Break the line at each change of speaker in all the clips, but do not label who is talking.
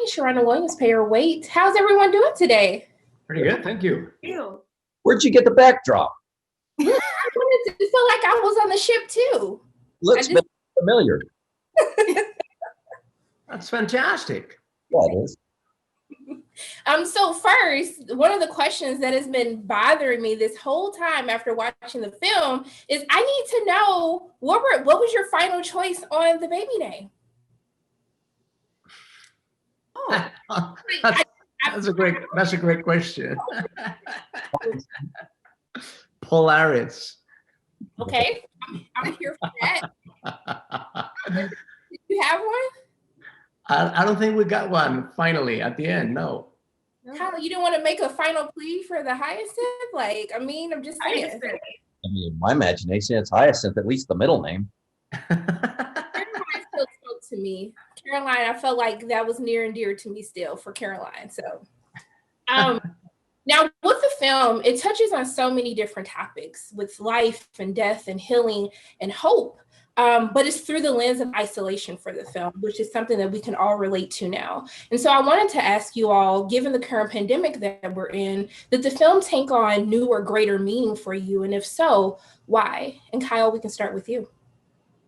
Sharona Williams, pay her weight. How's everyone doing today?
Pretty good, thank you.
Where'd you get the backdrop?
I wanted to feel like I was on the ship too.
Looks familiar.
That's fantastic.
Yeah, it is.
So first, one of the questions that has been bothering me this whole time after watching the film is I need to know what was your final choice on the baby name?
Oh, that's a great question. Polaris.
Okay, I'm here for that. Did you have one?
I don't think we got one finally at the end. No.
How, you didn't want to make a final plea for the Hyacinth? Like, I mean, I'm just saying.
I mean, in my imagination, it's Hyacinth, at least the middle name.
Caroline still spoke to me. Caroline, I felt like that was near and dear to me still for Caroline. So, now with the film, it touches on so many different topics with life and death and healing and hope. But it's through the lens of isolation for the film, which is something that we can all relate to now. And so I wanted to ask you all, given the current pandemic that we're in, did the film take on new or greater meaning for you? And if so, why? And Kyle, we can start with you.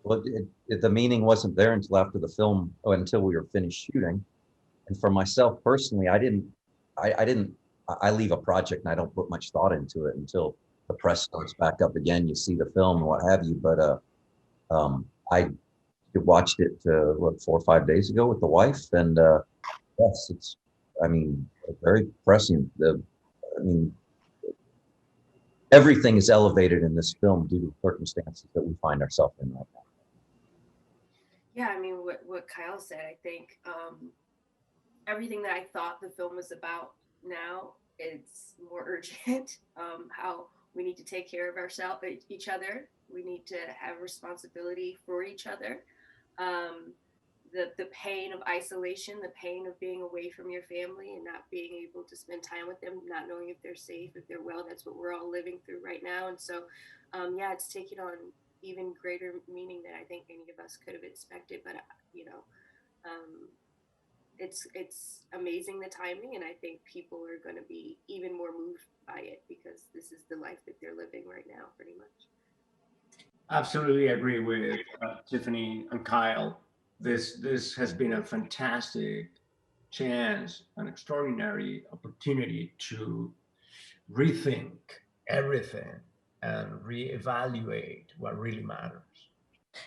Well, the meaning wasn't there until after the film, until we were finished shooting. And for myself personally, I leave a project and I don't put much thought into it until the press starts back up again. You see the film and what have you. But I watched it 4 or 5 days ago with the wife, and yes, it's very prescient. Everything is elevated in this film due to the circumstances that we find ourselves in right now.
Yeah, I mean, what Kyle said, I think everything that I thought the film was about now, it's more urgent. How we need to take care of each other. We need to have responsibility for each other. The pain of isolation, the pain of being away from your family and not being able to spend time with them, not knowing if they're safe, if they're well. That's what we're all living through right now. And so, it's taken on even greater meaning than I think any of us could have expected. But, it's amazing, the timing, and I think people are going to be even more moved by it because this is the life that they're living right now, pretty much.
Absolutely agree with Tiffany and Kyle. This has been a fantastic chance, an extraordinary opportunity to rethink everything and reevaluate what really matters.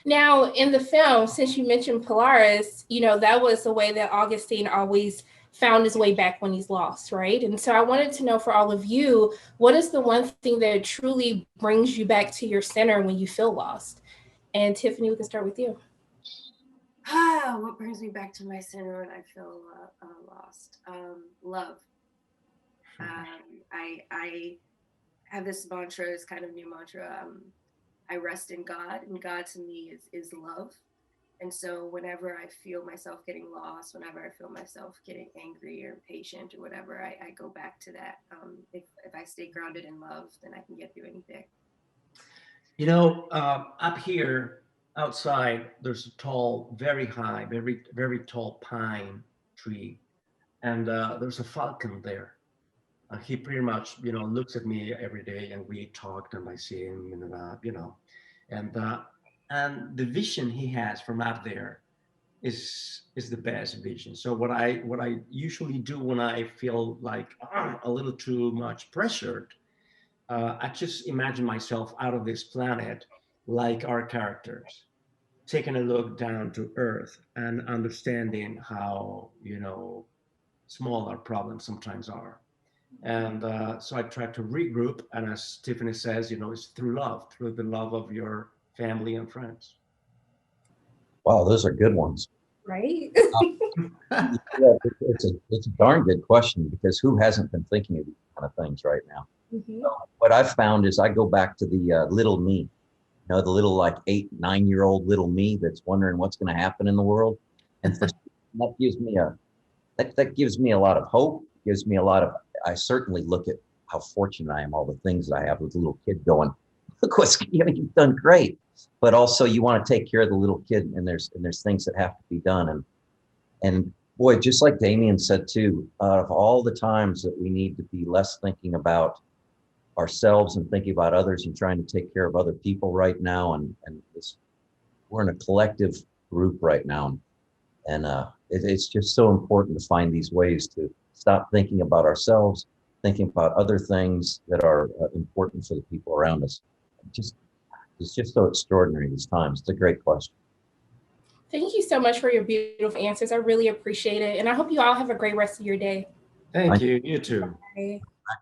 Now, in the film, since you mentioned Polaris, that was the way that Augustine always found his way back when he's lost, right? And so I wanted to know for all of you, what is the one thing that truly brings you back to your center when you feel lost? And Tiffany, we can start with you.
What brings me back to my center when I feel lost? Love. I have this mantra, this kind of new mantra. I rest in God, and God to me is love. And so whenever I feel myself getting lost, whenever I feel myself getting angry or impatient or whatever, I go back to that. If I stay grounded in love, then I can get through anything.
Up here outside, there's a tall, very high, very, very tall pine tree. And there's a falcon there. He pretty much, looks at me every day, and we talked, and I see him, and the vision he has from up there is the best vision. So what I usually do when I feel like a little too much pressured, I just imagine myself out of this planet, like our characters, taking a look down to Earth and understanding how small our problems sometimes are. And so I try to regroup, and as Tiffany says, it's through the love of your family and friends.
Wow, those are good ones.
Right?
It's a darn good question, because who hasn't been thinking of these kind of things right now?
Mm-hmm.
So what I've found is I go back to the little me, the little 8, 9-year-old little me that's wondering what's going to happen in the world, and that gives me a lot of hope. Gives me a lot of. I certainly look at how fortunate I am, all the things that I have with the little kid going, look what's, you've done great. But also you want to take care of the little kid, and there's things that have to be done. And Boy, just like Demian said too, out of all the times that we need to be less thinking about ourselves and thinking about others and trying to take care of other people right now, and this, we're in a collective group right now, and it's just so important to find these ways to stop thinking about ourselves, thinking about other things that are important for the people around us. Just It's just so extraordinary these times. It's a great question.
Thank you so much for your beautiful answers. I really appreciate it. And I hope you all have a great rest of your day.
Thank you. You too.
Bye.